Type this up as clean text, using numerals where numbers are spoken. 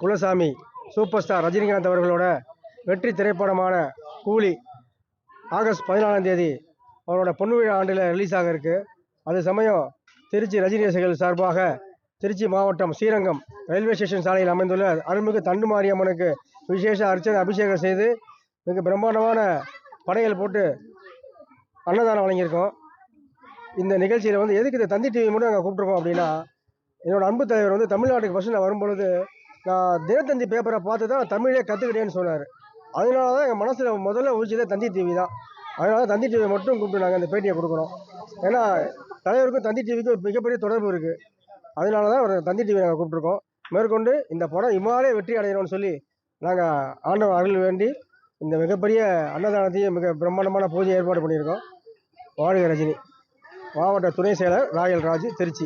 குலசாமி super star Rajinikanth அவர்களோட வெற்றி திரைப்படமான கூலி ஆகஸ்ட் 14ஆம் தேதி அவரோட பொன்னு விழா ஆண்டில் ரிலீஸ் ஆக இருக்கு. அது சமயம் திருச்சி ரஜினி ரசிகர்கள் சார்பாக திருச்சி மாவட்டம் ஸ்ரீரங்கம் ரயில்வே ஸ்டேஷன் சாலையில் அமைந்துள்ள அருள்மிகு தண்டுமாரியம்மனுக்கு விசேஷ அர்ச்சனை அபிஷேகம் செய்து மிக பிரம்மாண்டமான படையல் போட்டு அன்னதானம் வழங்கியிருக்கோம். இந்த நிகழ்ச்சியில் எதுக்கு இந்த தந்தி டிவி மட்டும் நாங்கள் கூப்பிட்ருக்கோம் அப்படின்னா, என்னோட அன்பு தலைவர் தமிழ்நாட்டுக்கு ஃபஸ்ட்டு நான் வரும்பொழுது நான் தினத்தந்தி பேப்பரை பார்த்து தான் தமிழே கற்றுக்கிட்டேன்னு சொன்னார். அதனால தான் எங்கள் மனசில் முதல்ல உதிச்சதே தந்தி டிவி தான். அதனால தந்தி டிவி மட்டும் கூப்பிட்டு நாங்கள் அந்த பேட்டியை கொடுக்குறோம். ஏன்னா தலைவருக்கும் தந்தி டிவிக்கும் மிகப்பெரிய தொடர்பு இருக்குது. அதனால தான் ஒரு தந்தி டிவி நாங்கள் கூப்பிட்ருக்கோம். மேற்கொண்டு இந்த படம் இமாலய வெற்றி அடையணும்னு சொல்லி நாங்கள் ஆண்டவன் அருள் வேண்டி இந்த மிகப்பெரிய அன்னதானத்தையும் மிக பிரம்மாண்டமான பூஜை ஏற்பாடு பண்ணியிருக்கோம். வாழ்க ரஜினி. மாவட்ட துணை செயலர் ராயல் ராஜு, திருச்சி.